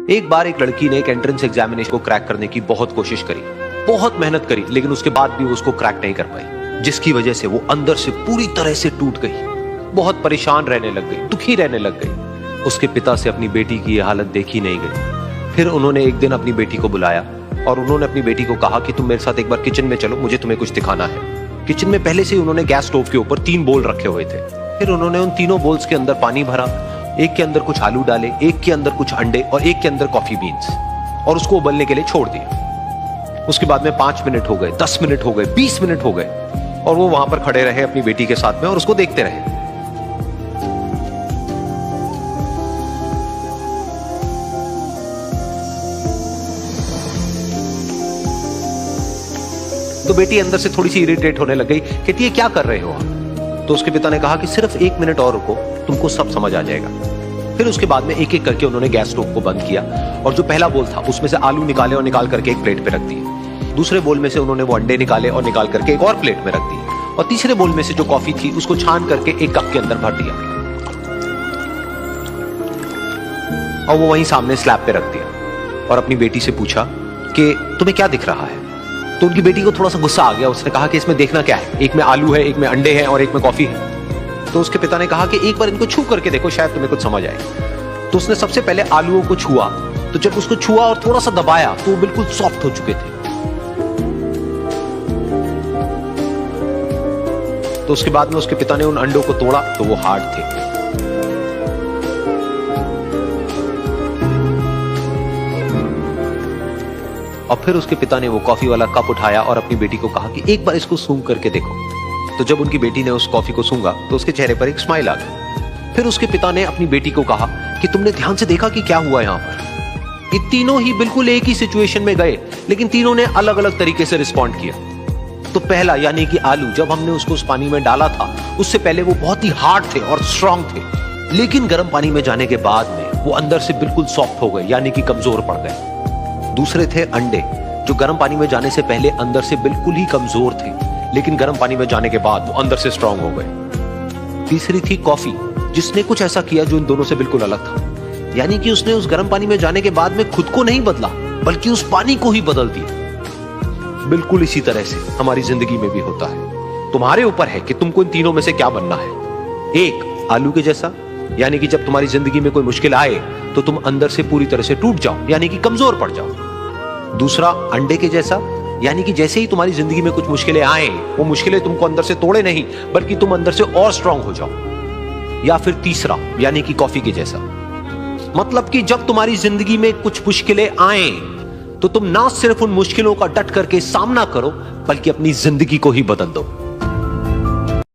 एक बार एक लड़की ने एक एंट्रेंस एग्जामिनेशन को क्रैक करने की बहुत कोशिश करी, बहुत मेहनत करी, लेकिन उसके बाद भी उसको क्रैक नहीं कर पाई, जिसकी वजह से वो अंदर से पूरी तरह से टूट गई, बहुत परेशान रहने लग गई, दुखी रहने लग गई। उसके पिता से अपनी बेटी की यह हालत देखी नहीं गई। फिर उन्होंने एक दिन अपनी बेटी को बुलाया और उन्होंने अपनी बेटी को कहा कि तुम मेरे साथ एक बार किचन में चलो, मुझे तुम्हें कुछ दिखाना है। किचन में पहले से ही उन्होंने गैस स्टोव के ऊपर 3 बोल रखे हुए थे। फिर उन्होंने उन तीनों बोल्स के अंदर पानी भरा, एक के अंदर कुछ आलू डाले, एक के अंदर कुछ अंडे और एक के अंदर कॉफी बीन्स, और उसको उबलने के लिए छोड़ दिया। उसके बाद में 5 मिनट हो गए, 10 मिनट हो गए, 20 मिनट हो गए, और वो वहां पर खड़े रहे अपनी बेटी के साथ में और उसको देखते रहे। तो बेटी अंदर से थोड़ी सी इरिटेट होने लग गई, कहती है क्या कर रहे हो आप? तो उसके पिता ने कहा कि सिर्फ 1 मिनट और रुको, तुमको सब समझ आ जाएगा। फिर उसके बाद में एक एक करके उन्होंने गैस स्टोव को बंद किया और जो पहला बोल था उसमें से आलू निकाले और निकाल करके एक प्लेट पे रख दिए। दूसरे बोल में से उन्होंने वो अंडे निकाले और निकाल करके एक और प्लेट में रख दिए, और तीसरे बोल में से जो कॉफी थी उसको छान करके एक कप के अंदर भर दिया और वो वहीं सामने स्लैब पे रख दिया और अपनी बेटी से पूछा कि तुम्हें क्या दिख रहा है? तो उनकी बेटी को थोड़ा सा गुस्सा आ गया। उसने कहा कि इसमें देखना क्या है, एक में आलू है, एक में अंडे हैं और एक में कॉफी है। तो उसके पिता ने कहा कि एक बार इनको छू करके देखो, शायद तुम्हें कुछ समझ आए। तो उसने सबसे पहले आलूओं को छुआ, तो जब उसको छुआ और थोड़ा सा दबाया तो वो बिल्कुल सॉफ्ट हो चुके थे। तो उसके बाद में उसके पिता ने उन अंडों को तोड़ा तो वो हार्ड थे। और फिर उसके पिता ने वो कॉफी वाला कप उठाया और अपनी बेटी को कहा कि एक बार इसको सूंघ करके देखो। तो जब उनकी बेटी ने उस कॉफी को सूंघा तो उसके चेहरे पर एक स्माइल आ गई। फिर उसके पिता ने अपनी बेटी को कहा कि तुमने ध्यान से देखा कि क्या हुआ यहां पर? ये तीनों ही बिल्कुल एक ही सिचुएशन में गए, लेकिन तीनों ने अलग अलग तरीके से रिस्पॉन्ड किया। तो पहला यानी कि आलू, जब हमने उसको उस पानी में डाला था उससे पहले वो बहुत ही हार्ड थे और स्ट्रांग थे, लेकिन गर्म पानी में जाने के बाद में वो अंदर से बिल्कुल सॉफ्ट हो गए, यानी कि कमजोर पड़ गए। दूसरे थे अंडे, जो गर्म पानी में जाने से पहले अंदर से बिल्कुल ही कमजोर थे, लेकिन गर्म पानी में जाने के बाद वो अंदर से स्ट्रांग हो गए। तीसरी थी कॉफी, जिसने कुछ ऐसा किया जो इन दोनों से बिल्कुल अलग था, यानी कि उसने उस गर्म पानी में जाने के बाद में खुद को नहीं बदला, बल्कि उस पानी को ही बदल दिया। बिल्कुल इसी तरह से हमारी जिंदगी में भी होता है। तुम्हारे ऊपर है कि तुमको इन तीनों में से क्या बनना है। एक, आलू के जैसा, यानी कि जब तुम्हारी जिंदगी में कोई मुश्किल आए तो तुम अंदर से पूरी तरह से टूट जाओ, यानी कि कमजोर पड़ जाओ। दूसरा, अंडे के जैसा, यानी कि जैसे ही तुम्हारी जिंदगी में कुछ मुश्किलें आए, वो मुश्किलें तुमको अंदर से तोड़े नहीं, बल्कि तुम अंदर से और स्ट्रांग हो जाओ। या फिर तीसरा, यानी कि कॉफी के जैसा, मतलब कि जब तुम्हारी जिंदगी में कुछ मुश्किलें आए तो तुम ना सिर्फ उन मुश्किलों का डट करके सामना करो, बल्कि अपनी जिंदगी को ही बदल दो।